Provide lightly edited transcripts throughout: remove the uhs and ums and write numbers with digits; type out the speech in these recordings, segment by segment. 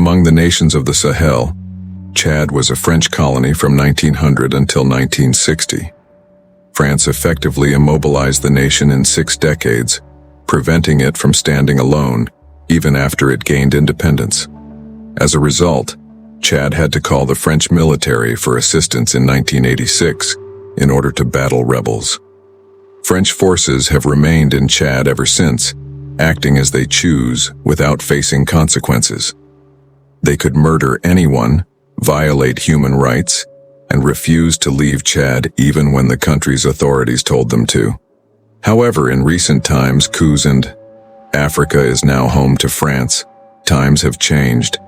Among the nations of the Sahel, Chad was a French colony from 1900 until 1960. France effectively immobilized the nation in 6 decades, preventing it from standing alone, even after it gained independence. As a result, Chad had to call the French military for assistance in 1986 in order to battle rebels. French forces have remained in Chad ever since, acting as they choose without facing consequences. They could murder anyone, violate human rights, and refuse to leave Chad even when the country's authorities told them to. However, in recent times, coups and Africa is now home to France. Times have changed.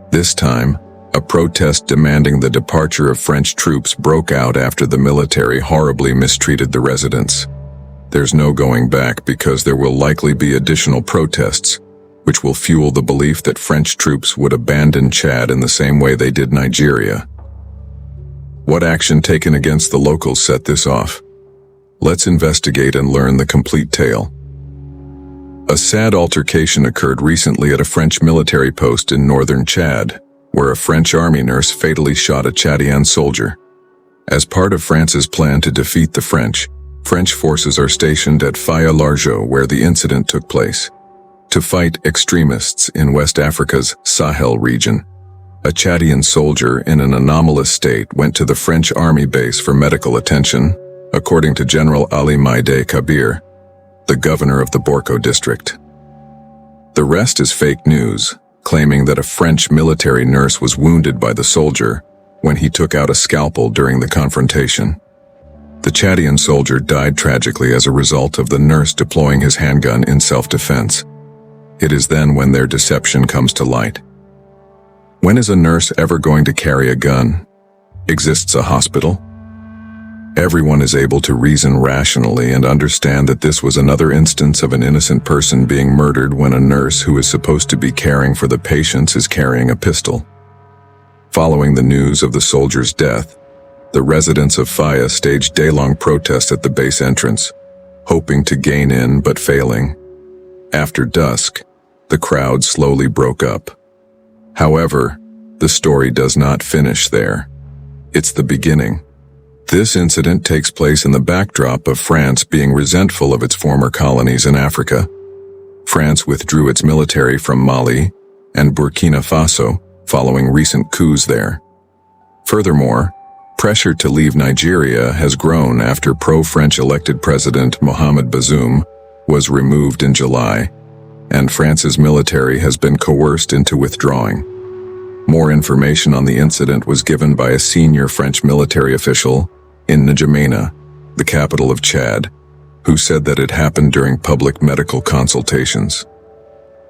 This time, a protest demanding the departure of French troops broke out after the military horribly mistreated the residents. There's no going back because there will likely be additional protests, which will fuel the belief that French troops would abandon Chad in the same way they did Nigeria. What action taken against the locals set this off? Let's investigate and learn the complete tale. A sad altercation occurred recently at a French military post in northern Chad, where a French army nurse fatally shot a Chadian soldier. As part of France's plan to defeat the French forces are stationed at Faya-Largeau, where the incident took place, to fight extremists in West Africa's Sahel region. A Chadian soldier in an anomalous state went to the French army base for medical attention, according to General Ali Maïdé Kabir, the governor of the Borko district. The rest is fake news, claiming that a French military nurse was wounded by the soldier when he took out a scalpel during the confrontation. The Chadian soldier died tragically as a result of the nurse deploying his handgun in self-defense. It is then when their deception comes to light. When is a nurse ever going to carry a gun? Exists a hospital? Everyone is able to reason rationally and understand that this was another instance of an innocent person being murdered when a nurse who is supposed to be caring for the patients is carrying a pistol. Following the news of the soldier's death, the residents of Faya staged day-long protests at the base entrance, hoping to gain in but failing. After dusk, the crowd slowly broke up. However, the story does not finish there. It's the beginning. This incident takes place in the backdrop of France being resentful of its former colonies in Africa. France withdrew its military from Mali and Burkina Faso following recent coups there. Furthermore, pressure to leave Nigeria has grown after pro-French elected President Mohamed Bazoum was removed in July, and France's military has been coerced into withdrawing. More information on the incident was given by a senior French military official in N'Djamena, the capital of Chad, who said that it happened during public medical consultations.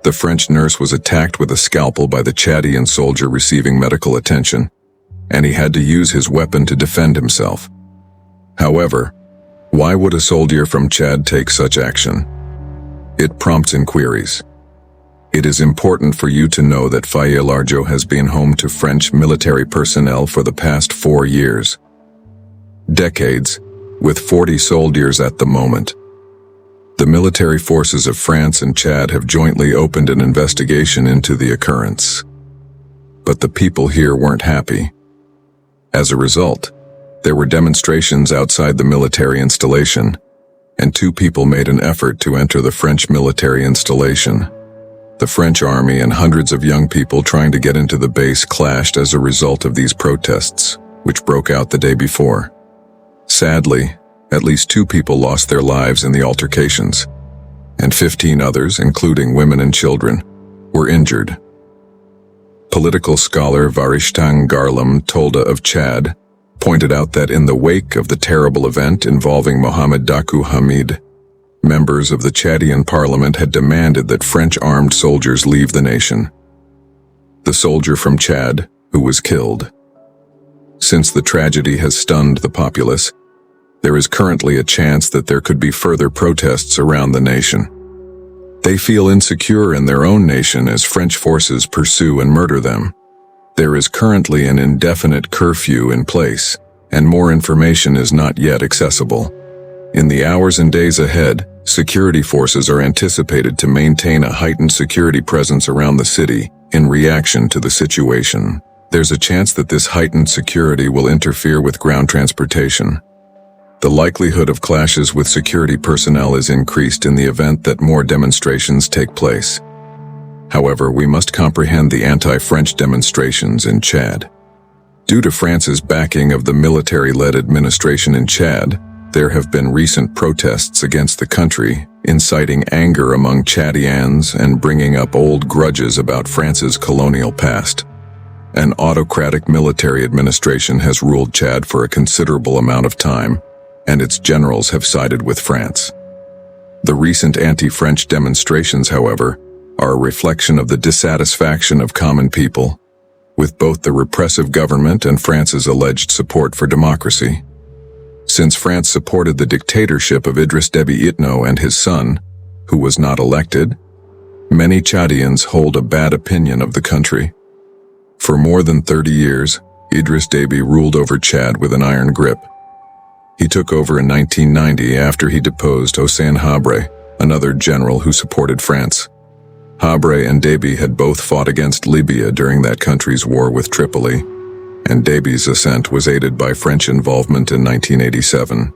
The French nurse was attacked with a scalpel by the Chadian soldier receiving medical attention, and he had to use his weapon to defend himself. However, why would a soldier from Chad take such action? It prompts inquiries. It is important for you to know that Faya-Largeau has been home to French military personnel for the past 4 years. Decades, with 40 soldiers at the moment. The military forces of France and Chad have jointly opened an investigation into the occurrence. But the people here weren't happy. As a result, there were demonstrations outside the military installation, and 2 people made an effort to enter the French military installation. The French army and hundreds of young people trying to get into the base clashed as a result of these protests, which broke out the day before. Sadly, at least 2 people lost their lives in the altercations, and 15 others, including women and children, were injured. Political scholar Varishtang Garlam Tolda of Chad pointed out that in the wake of the terrible event involving Mohamed Daku Hamid, members of the Chadian parliament had demanded that French armed soldiers leave the nation. The soldier from Chad, who was killed. Since the tragedy has stunned the populace, there is currently a chance that there could be further protests around the nation. They feel insecure in their own nation as French forces pursue and murder them. There is currently an indefinite curfew in place, and more information is not yet accessible. In the hours and days ahead, Security forces are anticipated to maintain a heightened security presence around the city in reaction to the situation. There's a chance that this heightened security will interfere with ground transportation. The likelihood of clashes with security personnel is increased in the event that more demonstrations take place. However, we must comprehend the anti-French demonstrations in Chad. Due to France's backing of the military-led administration in Chad, there have been recent protests against the country, inciting anger among Chadians and bringing up old grudges about France's colonial past. An autocratic military administration has ruled Chad for a considerable amount of time, and its generals have sided with France. The recent anti-French demonstrations, however, are a reflection of the dissatisfaction of common people with both the repressive government and France's alleged support for democracy. Since France supported the dictatorship of Idriss Déby Itno and his son, who was not elected, many Chadians hold a bad opinion of the country. For more than 30 years, Idriss Déby ruled over Chad with an iron grip. He took over in 1990 after he deposed Hossein Habré, another general who supported France. Habré and Déby had both fought against Libya during that country's war with Tripoli, and Déby's ascent was aided by French involvement in 1987.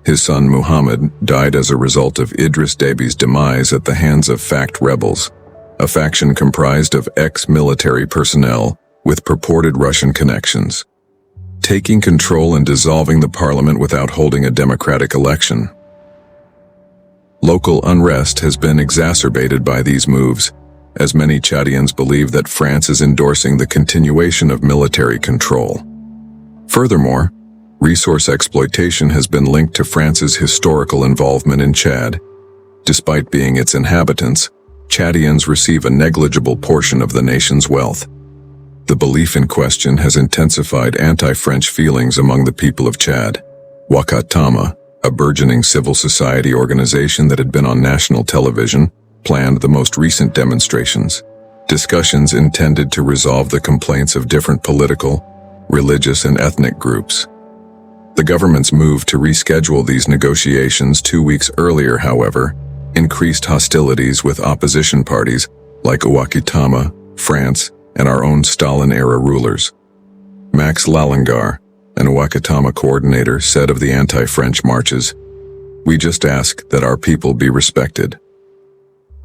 His son Muhammad died as a result of Idriss Déby's demise at the hands of FACT rebels, a faction comprised of ex-military personnel with purported Russian connections, taking control and dissolving the parliament without holding a democratic election. Local unrest has been exacerbated by these moves, as many Chadians believe that France is endorsing the continuation of military control. Furthermore, resource exploitation has been linked to France's historical involvement in Chad. Despite being its inhabitants, Chadians receive a negligible portion of the nation's wealth. The belief in question has intensified anti-French feelings among the people of Chad. Wakatama, a burgeoning civil society organization that had been on national television, planned the most recent demonstrations. Discussions intended to resolve the complaints of different political, religious, and ethnic groups. The government's move to reschedule these negotiations 2 weeks earlier, however, increased hostilities with opposition parties like Wakatama, France, and our own Stalin-era rulers. Max Lallengar, an Wakatama coordinator, said of the anti-French marches, "We just ask that our people be respected."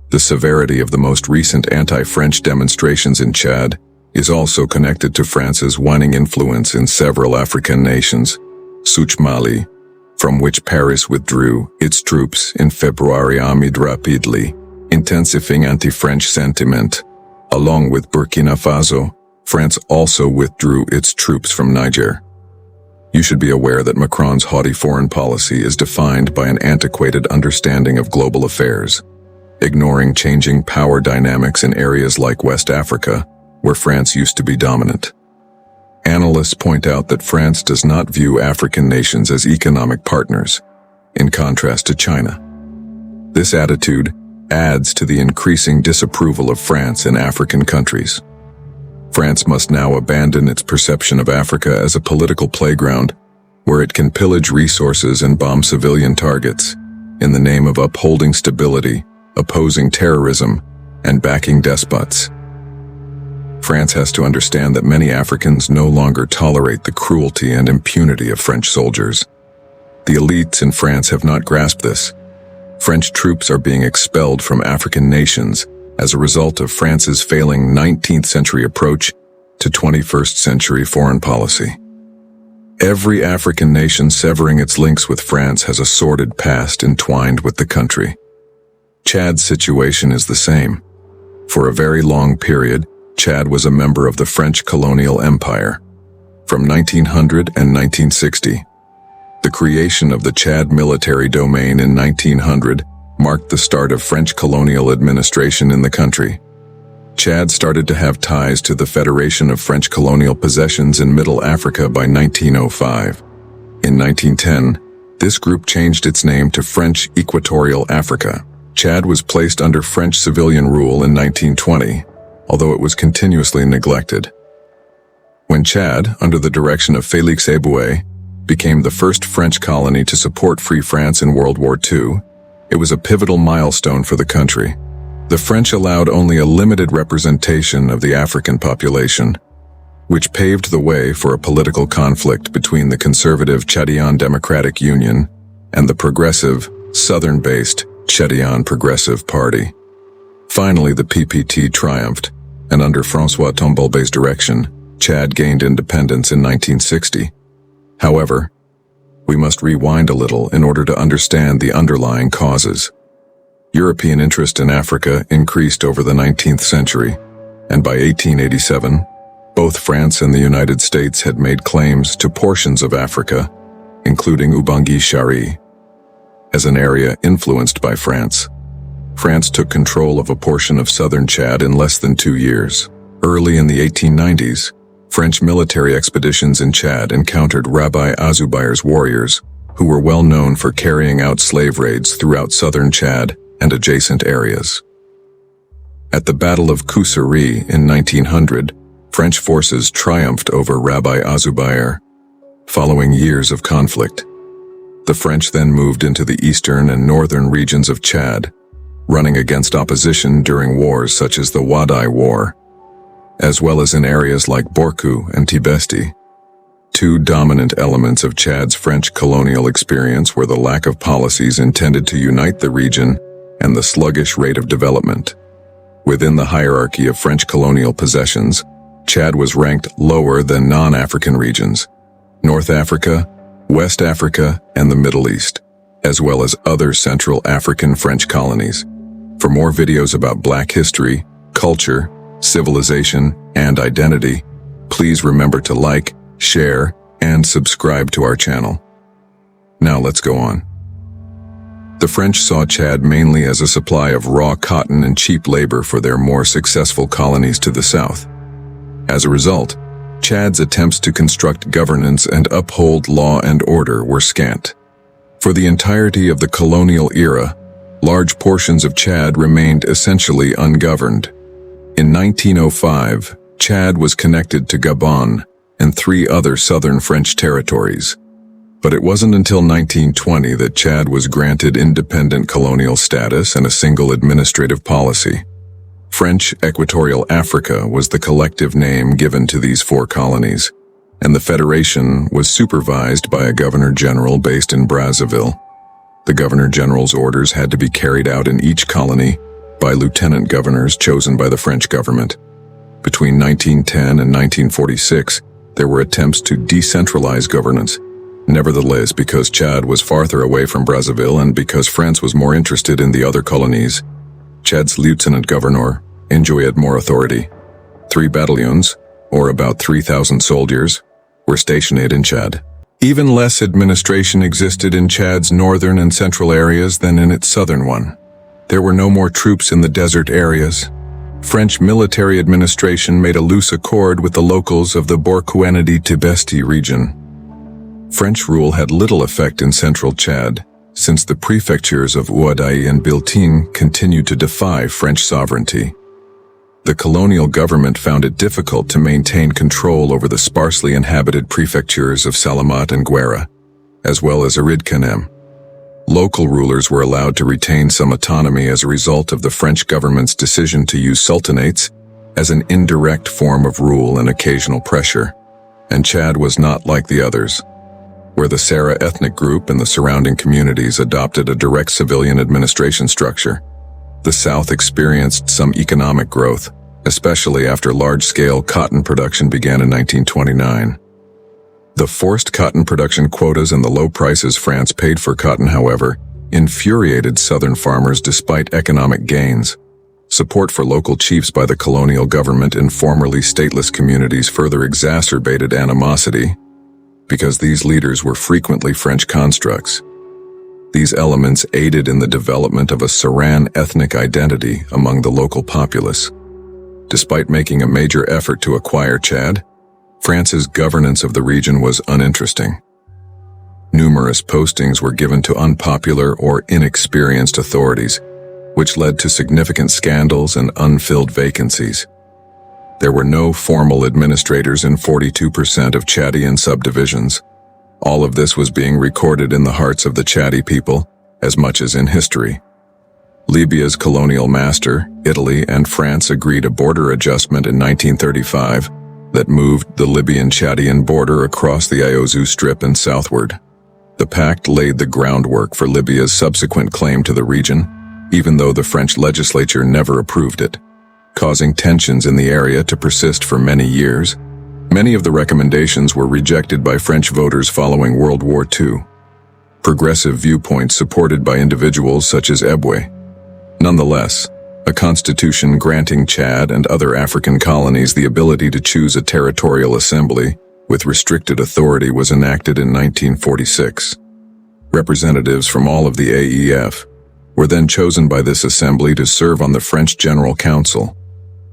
The severity of the most recent anti-French demonstrations in Chad is also connected to France's waning influence in several African nations, such Mali, from which Paris withdrew its troops in February amid rapidly intensifying anti-French sentiment. Along with Burkina Faso, France also withdrew its troops from Niger. You should be aware that Macron's haughty foreign policy is defined by an antiquated understanding of global affairs, ignoring changing power dynamics in areas like West Africa, where France used to be dominant. Analysts point out that France does not view African nations as economic partners, in contrast to China. This attitude adds to the increasing disapproval of France in African countries. France must now abandon its perception of Africa as a political playground where it can pillage resources and bomb civilian targets in the name of upholding stability, opposing terrorism, and backing despots. France has to understand that many Africans no longer tolerate the cruelty and impunity of French soldiers. The elites in France have not grasped this. French troops are being expelled from African nations as a result of France's failing 19th century approach to 21st century foreign policy. Every African nation severing its links with France has a sordid past entwined with the country. Chad's situation is the same. For a very long period, Chad was a member of the French colonial empire. From 1900 and 1960, the creation of the Chad military domain in 1900 marked the start of French colonial administration in the country. Chad started to have ties to the Federation of French Colonial Possessions in Middle Africa by 1905. In 1910, this group changed its name to French Equatorial Africa. Chad was placed under French civilian rule in 1920, although it was continuously neglected. When Chad, under the direction of Félix Éboué, became the first French colony to support Free France in World War II, It was a pivotal milestone for the country. The French allowed only a limited representation of the African population, which paved the way for a political conflict between the conservative Chadian Democratic Union and the progressive, southern-based Chadian Progressive Party. Finally, the PPT triumphed, and under François Tombolbe's direction, Chad gained independence in 1960. However, we must rewind a little in order to understand the underlying causes. European interest in Africa increased over the 19th century, and by 1887, both France and the United States had made claims to portions of Africa, including Ubangi Shari, as an area influenced by France. France took control of a portion of southern Chad in less than 2 years. Early in the 1890s, French military expeditions in Chad encountered Rabbi Azubair's warriors, who were well known for carrying out slave raids throughout southern Chad and adjacent areas. At the Battle of Kusuri in 1900, French forces triumphed over Rabbi Azubair. Following years of conflict, the French then moved into the eastern and northern regions of Chad, running against opposition during wars such as the Wadai War, as well as in areas like Borku and Tibesti. Two dominant elements of Chad's French colonial experience were the lack of policies intended to unite the region and the sluggish rate of development. Within the hierarchy of French colonial possessions, Chad was ranked lower than non-African regions, North Africa, West Africa, and the Middle East, as well as other Central African French colonies. For more videos about Black history, culture, civilization, and identity, please remember to like, share, and subscribe to our channel. Now let's go on. The French saw Chad mainly as a supply of raw cotton and cheap labor for their more successful colonies to the south. As a result, Chad's attempts to construct governance and uphold law and order were scant. For the entirety of the colonial era, large portions of Chad remained essentially ungoverned. In 1905, Chad was connected to Gabon and 3 other southern French territories. But it wasn't until 1920 that Chad was granted independent colonial status and a single administrative policy. French Equatorial Africa was the collective name given to these 4 colonies, and the federation was supervised by a governor-general based in Brazzaville. The governor-general's orders had to be carried out in each colony by lieutenant governors chosen by the French government. Between 1910 and 1946, there were attempts to decentralize governance. Nevertheless, because Chad was farther away from Brazzaville and because France was more interested in the other colonies, Chad's lieutenant governor enjoyed more authority. 3 battalions, or about 3,000 soldiers, were stationed in Chad. Even less administration existed in Chad's northern and central areas than in its southern one. There were no more troops in the desert areas. French military administration made a loose accord with the locals of the Borkuenedi-Tibesti region. French rule had little effect in central Chad, since the prefectures of Ouaddaï and Biltine continued to defy French sovereignty. The colonial government found it difficult to maintain control over the sparsely inhabited prefectures of Salamat and Guera, as well as Arid-Kanem. Local rulers were allowed to retain some autonomy as a result of the French government's decision to use sultanates as an indirect form of rule and occasional pressure, and Chad was not like the others, where the Sara ethnic group and the surrounding communities adopted a direct civilian administration structure. The South experienced some economic growth, especially after large-scale cotton production began in 1929. The forced cotton production quotas and the low prices France paid for cotton, however, infuriated Southern farmers despite economic gains. Support for local chiefs by the colonial government in formerly stateless communities further exacerbated animosity, because these leaders were frequently French constructs. These elements aided in the development of a Saran ethnic identity among the local populace. Despite making a major effort to acquire Chad, France's governance of the region was uninteresting. Numerous postings were given to unpopular or inexperienced authorities, which led to significant scandals and unfilled vacancies. There were no formal administrators in 42% of Chadian subdivisions. All of this was being recorded in the hearts of the Chadi people, as much as in history. Libya's colonial master, Italy and France agreed a border adjustment in 1935 that moved the Libyan-Chadian border across the Iozu Strip and southward. The pact laid the groundwork for Libya's subsequent claim to the region, even though the French legislature never approved it, causing tensions in the area to persist for many years. Many of the recommendations were rejected by French voters following World War II. Progressive viewpoints supported by individuals such as Eboué. Nonetheless, a constitution granting Chad and other African colonies the ability to choose a territorial assembly with restricted authority was enacted in 1946. Representatives from all of the AEF were then chosen by this assembly to serve on the French General Council.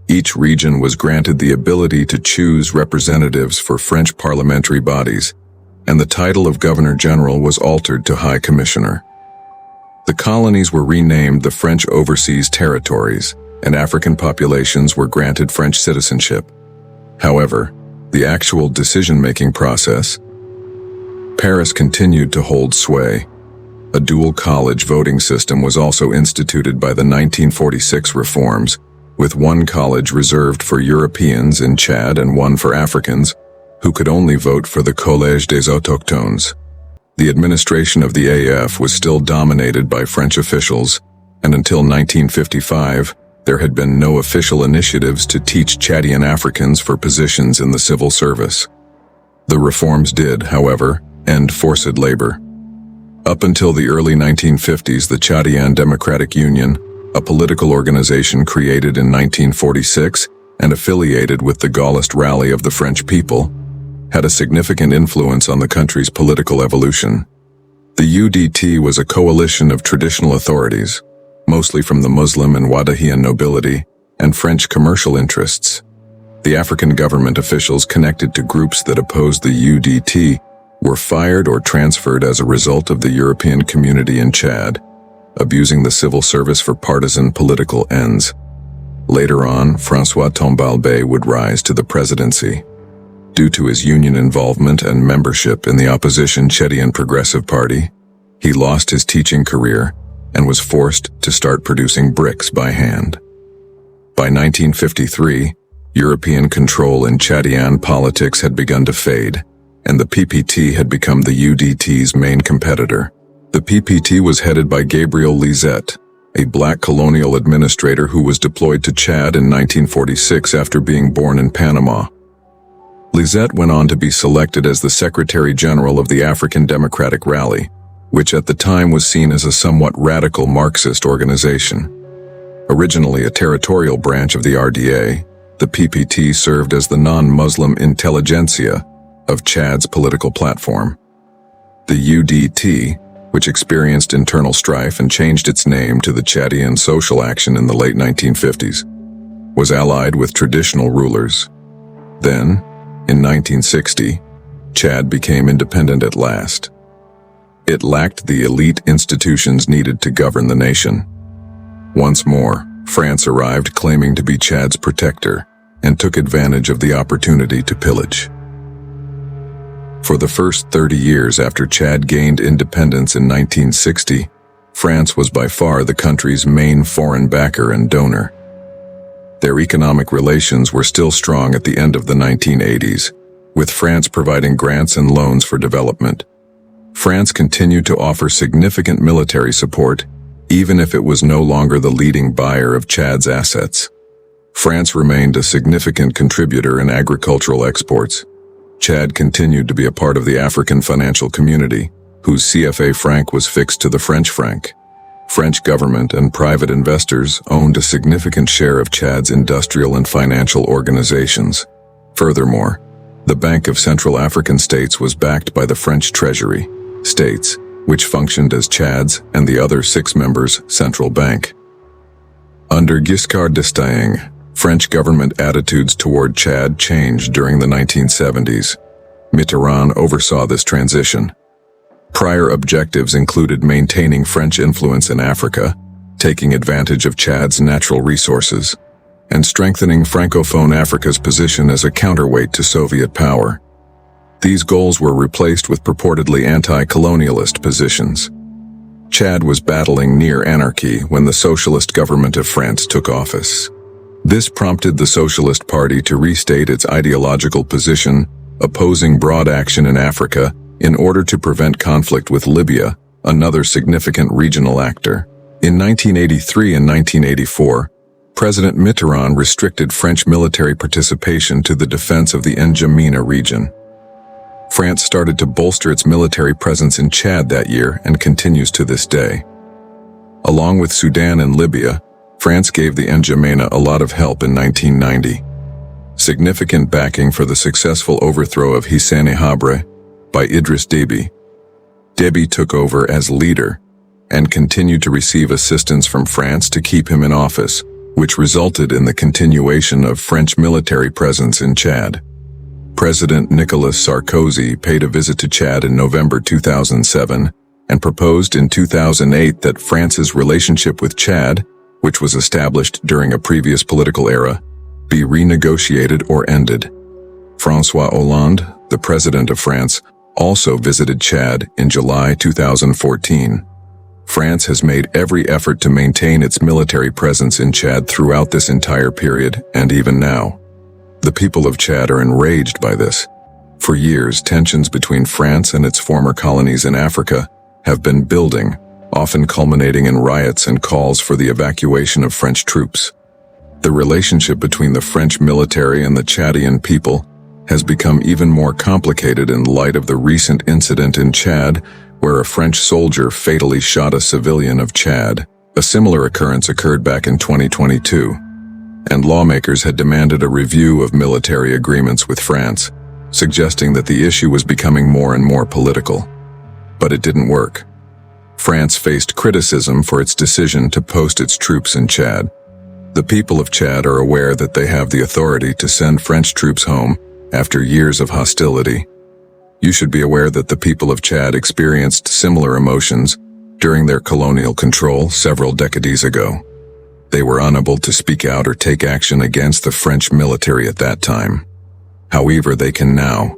Each region was granted the ability to choose representatives for French parliamentary bodies, and the title of Governor General was altered to High Commissioner. The colonies were renamed the French Overseas Territories, and African populations were granted French citizenship. However, the actual decision-making process, Paris continued to hold sway. A dual college voting system was also instituted by the 1946 reforms, with one college reserved for Europeans in Chad and one for Africans, who could only vote for the Collège des Autochtones. The administration of the AF was still dominated by French officials, and until 1955, there had been no official initiatives to teach Chadian Africans for positions in the civil service. The reforms did, however, end forced labor. Up until the early 1950s, the Chadian Democratic Union, a political organization created in 1946 and affiliated with the Gaullist Rally of the French people, had a significant influence on the country's political evolution. The UDT was a coalition of traditional authorities, mostly from the Muslim and Wadahian nobility, and French commercial interests. The African government officials connected to groups that opposed the UDT were fired or transferred as a result of the European community in Chad, abusing the civil service for partisan political ends. Later on, François Tombalbaye would rise to the presidency. Due to his union involvement and membership in the opposition Chadian Progressive Party, he lost his teaching career and was forced to start producing bricks by hand. By 1953, European control in Chadian politics had begun to fade, and the PPT had become the UDT's main competitor. The PPT was headed by Gabriel Lizette, a black colonial administrator who was deployed to Chad in 1946 after being born in Panama. Lizette went on to be selected as the Secretary General of the African Democratic Rally, which at the time was seen as a somewhat radical Marxist organization. Originally a territorial branch of the RDA, the PPT served as the non-Muslim intelligentsia of Chad's political platform. The UDT, which experienced internal strife and changed its name to the Chadian Social Action in the late 1950s, was allied with traditional rulers. Then, in 1960, Chad became independent at last. It lacked the elite institutions needed to govern the nation. Once more, France arrived claiming to be Chad's protector and took advantage of the opportunity to pillage. For the first 30 years after Chad gained independence in 1960, France was by far the country's main foreign backer and donor. Their economic relations were still strong at the end of the 1980s, with France providing grants and loans for development. France continued to offer significant military support, even if it was no longer the leading buyer of Chad's assets. France remained a significant contributor in agricultural exports. Chad continued to be a part of the African financial community, whose CFA franc was fixed to the French franc. French government and private investors owned a significant share of Chad's industrial and financial organizations. Furthermore, the Bank of Central African States was backed by the French Treasury, states, which functioned as Chad's and the other 6 members' central bank. Under Giscard d'Estaing, French government attitudes toward Chad changed during the 1970s. Mitterrand oversaw this transition. Prior objectives included maintaining French influence in Africa, taking advantage of Chad's natural resources, and strengthening Francophone Africa's position as a counterweight to Soviet power. These goals were replaced with purportedly anti-colonialist positions. Chad was battling near anarchy when the socialist government of France took office. This prompted the Socialist Party to restate its ideological position, opposing broad action in Africa in order to prevent conflict with Libya, another significant regional actor. In 1983 and 1984, President Mitterrand restricted French military participation to the defense of the N'Djamena region. France started to bolster its military presence in Chad that year and continues to this day. Along with Sudan and Libya, France gave the N'Djamena a lot of help in 1990. Significant backing for the successful overthrow of Hissène Habré by Idriss Déby. Déby took over as leader and continued to receive assistance from France to keep him in office, which resulted in the continuation of French military presence in Chad. President Nicolas Sarkozy paid a visit to Chad in November 2007 and proposed in 2008 that France's relationship with Chad, which was established during a previous political era, be renegotiated or ended. François Hollande, the president of France, also visited Chad in July 2014. France has made every effort to maintain its military presence in Chad throughout this entire period, and even now. The people of Chad are enraged by this. For years, tensions between France and its former colonies in Africa have been building, often culminating in riots and calls for the evacuation of French troops. The relationship between the French military and the Chadian people has become even more complicated in light of the recent incident in Chad, where a French soldier fatally shot a civilian of Chad. A similar occurrence occurred back in 2022. And lawmakers had demanded a review of military agreements with France, suggesting that the issue was becoming more and more political. But it didn't work. France faced criticism for its decision to post its troops in Chad. The people of Chad are aware that they have the authority to send French troops home after years of hostility. You should be aware that the people of Chad experienced similar emotions during their colonial control several decades ago. They were unable to speak out or take action against the French military at that time. However, they can now.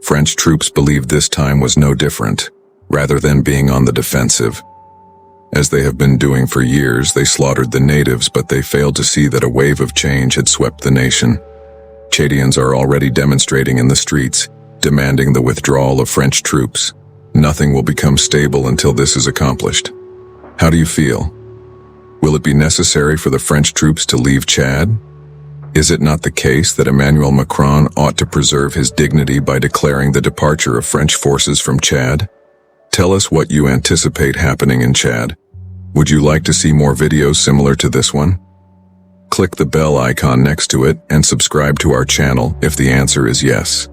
French troops believe this time was no different, rather than being on the defensive. As they have been doing for years, they slaughtered the natives, but they failed to see that a wave of change had swept the nation. Chadians are already demonstrating in the streets, demanding the withdrawal of French troops. Nothing will become stable until this is accomplished. How do you feel? Will it be necessary for the French troops to leave Chad? Is it not the case that Emmanuel Macron ought to preserve his dignity by declaring the departure of French forces from Chad? Tell us what you anticipate happening in Chad. Would you like to see more videos similar to this one? Click the bell icon next to it and subscribe to our channel if the answer is yes.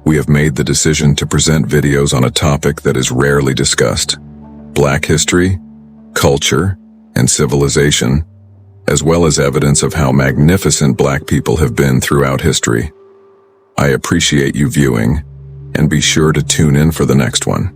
We have made the decision to present videos on a topic that is rarely discussed: Black history, culture, and civilization, as well as evidence of how magnificent Black people have been throughout history. I appreciate you viewing, and be sure to tune in for the next one.